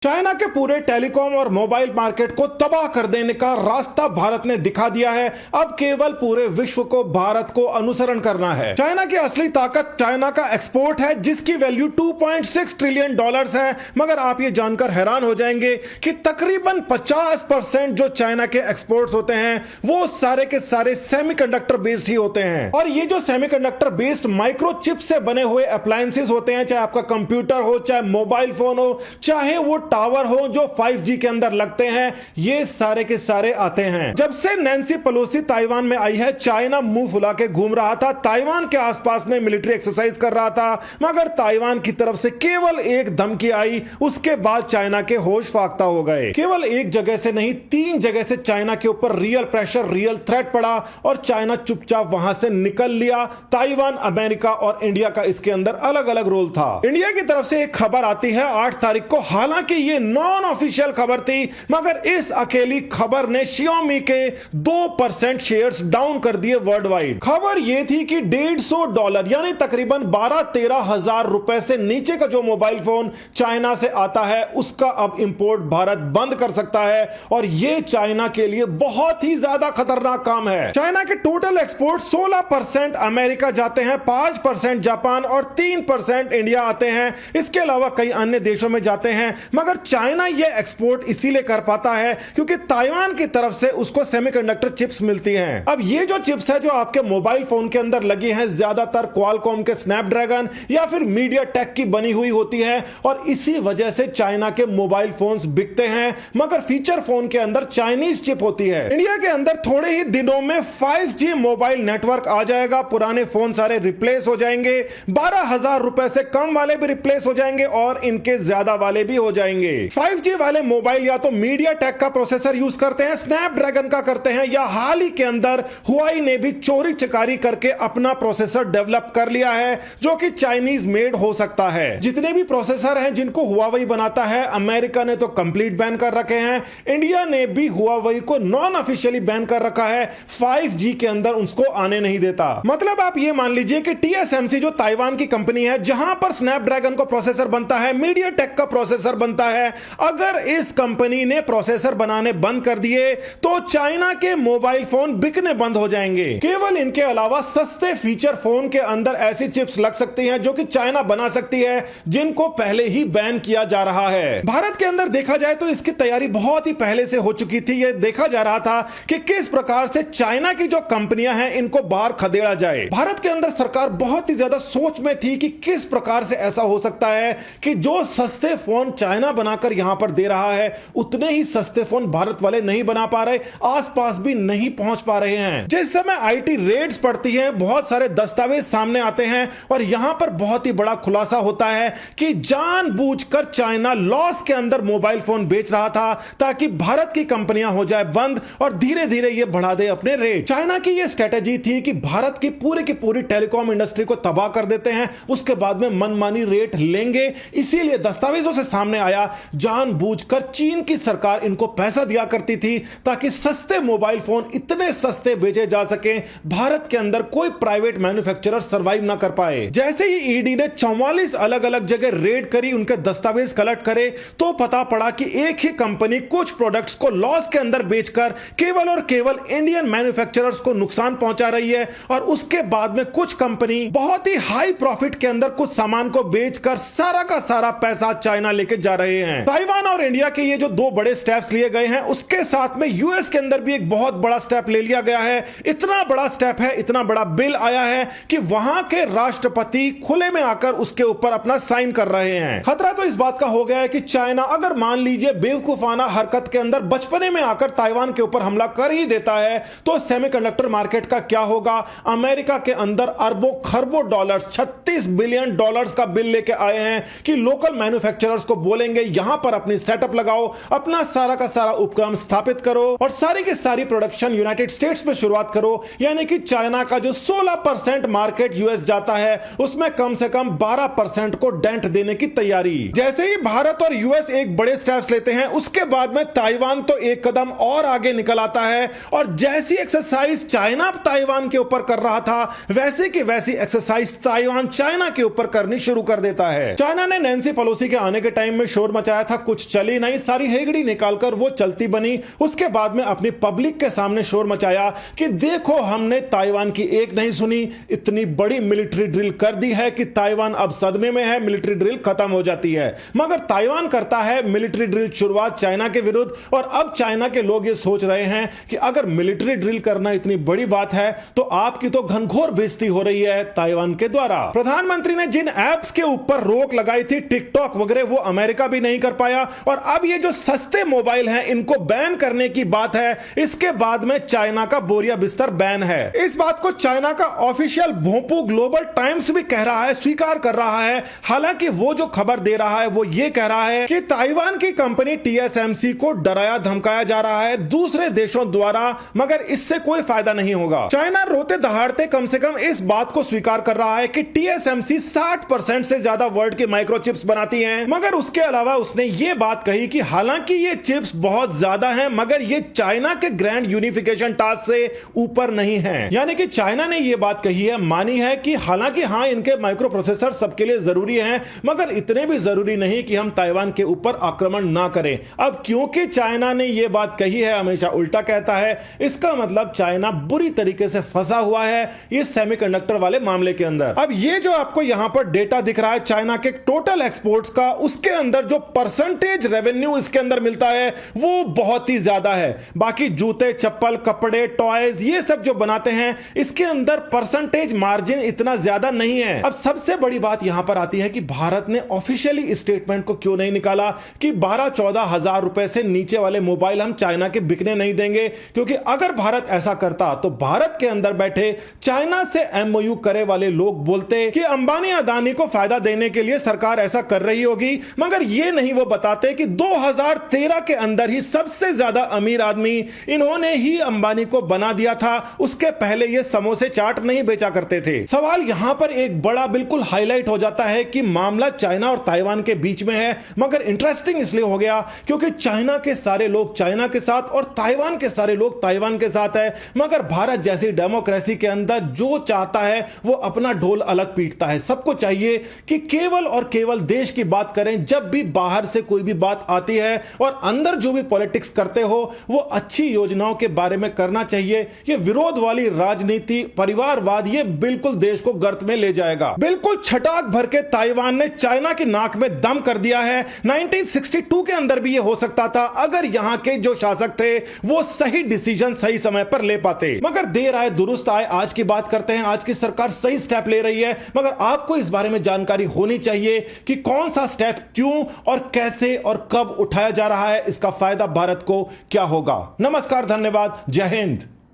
China के पूरे telecom और मोबाइल मार्केट को तबाह कर देने का रास्ता भारत ने दिखा दिया है। अब केवल पूरे विश्व को भारत को अनुसरण करना है। चाइना की असली ताकत चाइना का एक्सपोर्ट है, जिसकी वैल्यू 2.6 ट्रिलियन डॉलर्स है। मगर आप ये जानकर हैरान हो जाएंगे कि तकरीबन 50% जो चाइना के एक्सपोर्ट्स होते हैं वो सारे के सारे सेमीकंडक्टर बेस्ड ही होते हैं। और ये जो सेमीकंडक्टर बेस्ड माइक्रोचिप से बने हुए अप्लायंसेस होते हैं, चाहे आपका कंप्यूटर हो, चाहे मोबाइल फोन हो, चाहे वो टावर हो जो 5G के अंदर लगते हैं, ये सारे के सारे आते हैं। जब से नैन्सी पेलोसी ताइवान में आई है, चाइना मुंह फुला के घूम रहा था, ताइवान के आसपास में मिलिट्री एक्सरसाइज कर रहा था। मगर ताइवान की तरफ से केवल एक धमकी आई, उसके बाद चाइना के होश फाख्ता हो गए। केवल एक जगह से नहीं, 3 जगह से चाइना के ऊपर रियल प्रेशर, रियल थ्रेट पड़ा और चाइना चुपचाप वहां से निकल लिया। ताइवान, अमेरिका और इंडिया का इसके अंदर अलग अलग रोल था। इंडिया की तरफ से एक खबर आती है 8 तारीख को, हालांकि ये नॉन ऑफिशियल खबर थी, मगर इस अकेली खबर ने Xiaomi के 2% शेयर्स डाउन कर दिए वर्ल्ड वाइड। खबर यह थी कि $150 यानी तकरीबन 12-13 हजार रुपए से नीचे का जो मोबाइल फोन चाइना से आता है, उसका अब इंपोर्ट भारत बंद कर सकता है। और यह चाइना के लिए बहुत ही ज्यादा खतरनाक काम है। चाइना के टोटल एक्सपोर्ट 16% अमेरिका जाते हैं, 5% जापान और 3% इंडिया आते हैं। इसके अलावा कई अन्य देशों में जाते हैं। मगर चाइना यह एक्सपोर्ट इसीलिए कर पाता है क्योंकि ताइवान की तरफ से उसको सेमीकंडक्टर चिप्स मिलती हैं। अब ये जो चिप्स है जो आपके मोबाइल फोन के अंदर लगी हैं, ज्यादातर क्वालकॉम के स्नैपड्रैगन या फिर मीडियाटेक की बनी हुई होती है और इसी वजह से चाइना के मोबाइल फोन्स बिकते हैं। मगर फीचर फोन के अंदर चाइनीज चिप होती है। इंडिया के अंदर थोड़े ही दिनों में 5G मोबाइल नेटवर्क आ जाएगा। पुराने फोन सारे रिप्लेस हो जाएंगे, 12,000 रुपए से कम वाले भी रिप्लेस हो जाएंगे और इनके ज्यादा वाले भी हो जाएंगे। 5G वाले मोबाइल या तो मीडियाटेक का प्रोसेसर यूज करते हैं, स्नैपड्रैगन का करते हैं, या हाल ही के अंदर हुआई ने भी चोरी चकारी करके अपना प्रोसेसर डेवलप कर लिया है जो कि चाइनीज मेड हो सकता है। जितने भी प्रोसेसर हैं जिनको हुआई बनाता है, अमेरिका ने तो कंप्लीट बैन कर रखे हैं, इंडिया ने भी हुआई को नॉन ऑफिशियली बैन कर रखा है। 5G के अंदर उसको आने नहीं देता। मतलब आप ये मान लीजिए कि TSMC जो ताइवान की कंपनी है, जहां पर स्नैपड्रैगन का प्रोसेसर बनता है, मीडियाटेक का प्रोसेसर बनता है, अगर इस कंपनी ने प्रोसेसर बनाने बंद कर दिए तो चाइना के मोबाइल फोन बिकने बंद हो जाएंगे। केवल इनके अलावा सस्ते फीचर फोन के अंदर ऐसी चिप्स लग सकती हैं जो कि चाइना बना सकती है, जिनको पहले ही बैन किया जा रहा है। भारत के अंदर देखा जाए तो इसकी तैयारी बहुत ही पहले से हो चुकी थी। यह देखा जा रहा था कि किस प्रकार से चाइना की जो कंपनियां हैं इनको बाहर खदेड़ा जाए। भारत के अंदर सरकार बहुत ही ज्यादा सोच में थी कि किस प्रकार से ऐसा हो सकता है कि जो सस्ते फोन चाइना बनाकर यहां पर दे रहा है, उतने ही सस्ते फोन भारत वाले नहीं बना पा रहे, आसपास भी नहीं पहुंच पा रहे हैं। जिस समय IT रेड्स पड़ती हैं, बहुत सारे दस्तावेज सामने आते हैं और यहां पर बहुत ही बड़ा खुलासा होता है कि जानबूझकर चाइना लॉस के अंदर मोबाइल फोन बेच रहा था ताकि भारत की कंपनियां हो जाए बंद और धीरे धीरे ये बढ़ा दे अपने रेट। चाइना की यह स्ट्रेटेजी थी कि भारत की पूरी टेलीकॉम इंडस्ट्री को तबाह कर देते हैं, उसके बाद में मनमानी रेट लेंगे। इसीलिए दस्तावेजों से सामने आया, जानबूझकर चीन की सरकार इनको पैसा दिया करती थी ताकि सस्ते मोबाइल फोन इतने सस्ते बेचे जा सके, भारत के अंदर कोई प्राइवेट मैन्युफैक्चरर सर्वाइव ना कर पाए। जैसे ही ईडी ने 44 अलग अलग जगह रेड करी, उनके दस्तावेज कलेक्ट करे, तो पता पड़ा कि एक ही कंपनी कुछ प्रोडक्ट्स को लॉस के अंदर बेचकर केवल और केवल इंडियन मैन्युफैक्चरर्स को नुकसान पहुंचा रही है और उसके बाद में कुछ कंपनी बहुत ही हाई प्रॉफिट के अंदर कुछ सामान को बेचकर सारा का सारा पैसा चाइना लेके जा रहे हैं। ताइवान और इंडिया के ये जो 2 बड़े स्टेप्स लिए गए हैं, उसके साथ में यूएस के अंदर भी एक बहुत बड़ा स्टेप ले लिया गया है। इतना बड़ा स्टेप है, इतना बड़ा बिल आया है कि वहां के राष्ट्रपति खुले में आकर उसके ऊपर अपना साइन कर रहे हैं। खतरा तो इस बात का हो गया है कि चाइना अगर मान लीजिए बेवकूफाना हरकत के अंदर बचपने में आकर ताइवान के ऊपर हमला कर ही देता है, तो सेमीकंडक्टर मार्केट का क्या होगा। अमेरिका के अंदर अरबों खरबों डॉलर्स, $36 बिलियन का बिल लेके आए हैं कि लोकल मैन्युफैक्चरर्स को बोलेंगे यहां पर अपनी सेटअप लगाओ, अपना सारा का सारा उपक्रम स्थापित करो और सारी की सारी प्रोडक्शन यूनाइटेड स्टेट्स में शुरुआत करो। यानी कि चाइना का जो 16% मार्केट यूएस जाता है, उसमें कम से कम 12% को डेंट देने की तैयारी। जैसे ही भारत और यूएस एक बड़े स्टेप्स लेते हैं, उसके बाद में ताइवान तो एक कदम और आगे निकल आता है और जैसी एक्सरसाइज चाइना ताइवान के ऊपर कर रहा था, वैसे की वैसी एक्सरसाइज ताइवान चाइना के ऊपर करनी शुरू कर देता है। चाइना ने नैन्सी पेलोसी के आने के टाइम में शोर शोर मचाया था, कुछ चली नहीं, सारी हेगड़ी निकालकर वो चलती बनी। उसके बाद में अपनी पब्लिक के सामने शोर मचाया कि देखो हमने ताइवान की एक नहीं सुनी, इतनी बड़ी मिलिट्री ड्रिल कर दी है कि ताइवान अब सदमे में है, मिलिट्री ड्रिल खत्म हो जाती है। मगर ताइवान करता है मिलिट्री ड्रिल शुरुआत चाइना के विरुद्ध, और अब चाइना के लोग ये सोच रहे हैं कि अगर मिलिट्री ड्रिल करना इतनी बड़ी बात है तो आपकी तो घनघोर बेइज्जती हो रही है ताइवान के द्वारा। प्रधानमंत्री ने जिन एप्स के ऊपर रोक लगाई थी, टिकटॉक वगैरह, वो अमेरिका भी नहीं कर पाया, और अब ये जो सस्ते मोबाइल हैं इनको बैन करने की बात है, इसके बाद में चाइना का बोरिया बिस्तर बैन है। इस बात को चाइना का ऑफिशियल भोंपू ग्लोबल टाइम्स भी कह रहा है, स्वीकार कर रहा है। हालांकि वो जो खबर दे रहा है वो ये कह रहा है कि ताइवान की कंपनी TSMC को डराया धमकाया जा रहा है दूसरे देशों द्वारा, मगर इससे कोई फायदा नहीं होगा। चाइना रोते दहाड़ते कम से कम इस बात को स्वीकार कर रहा है कि TSMC 60% से ज्यादा वर्ल्ड की माइक्रोचिप्स बनाती है, मगर उसके अलावा उसने ये बात कही कि हालांकि ये चिप्स बहुत ज्यादा हैं, मगर ये चाइना के ग्रैंड यूनिफिकेशन टास्क से ऊपर नहीं है। यानी कि चाइना ने ये बात कही है, मानी है कि हालांकि हाँ इनके माइक्रो प्रोसेसर सबके लिए जरूरी हैं, मगर इतने भी जरूरी नहीं कि हम ताइवान के ऊपर आक्रमण ना करें। अब क्योंकि चाइना ने ये बात कही है, हमेशा उल्टा कहता है, इसका मतलब चाइना बुरी तरीके से फंसा हुआ है इस सेमीकंडक्टर वाले मामले के अंदर। अब ये जो आपको यहां पर डेटा दिख रहा है चाइना के टोटल एक्सपोर्ट्स का, उसके अंदर जो परसेंटेज रेवेन्यू इसके अंदर मिलता है वो बहुत ही ज्यादा है। बाकी जूते, चप्पल, कपड़े, टॉयज, ये सब जो बनाते हैं इसके अंदर परसेंटेज मार्जिन इतना ज्यादा नहीं है। अब सबसे बड़ी बात यहां पर आती है कि भारत ने ऑफिशियली स्टेटमेंट को क्यों नहीं निकाला कि 12-14 हजार रुपए से नीचे वाले मोबाइल हम चाइना के बिकने नहीं देंगे, क्योंकि अगर भारत ऐसा करता तो भारत के अंदर बैठे चाइना से MOU करे वाले लोग बोलते कि अंबानी अदानी को फायदा देने के लिए सरकार ऐसा कर रही होगी, मगर ये नहीं वो बताते कि 2013 के अंदर ही सबसे ज्यादा अमीर आदमी इन्होंने ही अंबानी को बना दिया था, उसके पहले ये समोसे चाट नहीं बेचा करते थे। सवाल यहां पर एक बड़ा बिल्कुल हाईलाइट हो जाता है कि मामला चाइना और ताइवान के बीच में है, मगर इंटरेस्टिंग इसलिए हो गया क्योंकि चाइना के सारे लोग चाइना के साथ और ताइवान के सारे लोग ताइवान के साथ है, मगर भारत जैसी डेमोक्रेसी के अंदर जो चाहता है वो अपना ढोल अलग पीटता है। सबको चाहिए कि केवल और केवल देश की बात करें जब भी बाहर से कोई भी बात आती है, और अंदर जो भी पॉलिटिक्स करते हो वो अच्छी योजनाओं के बारे में करना चाहिए। ये विरोध वाली राजनीति, परिवारवाद, ये बिल्कुल देश को गर्त में ले जाएगा। बिल्कुल छटाक भर के ताइवान ने चाइना की नाक में दम कर दिया है। 1962 के अंदर भी ये हो सकता था अगर यहां के जो शासक थे वो सही डिसीजन सही समय पर ले पाते, मगर देर आए दुरुस्त आए। आज की बात करते हैं, आज की सरकार सही स्टेप ले रही है, मगर आपको इस बारे में जानकारी होनी चाहिए कि कौन सा स्टेप क्यों और कैसे और कब उठाया जा रहा है, इसका फायदा भारत को क्या होगा। नमस्कार, धन्यवाद, जय हिंद।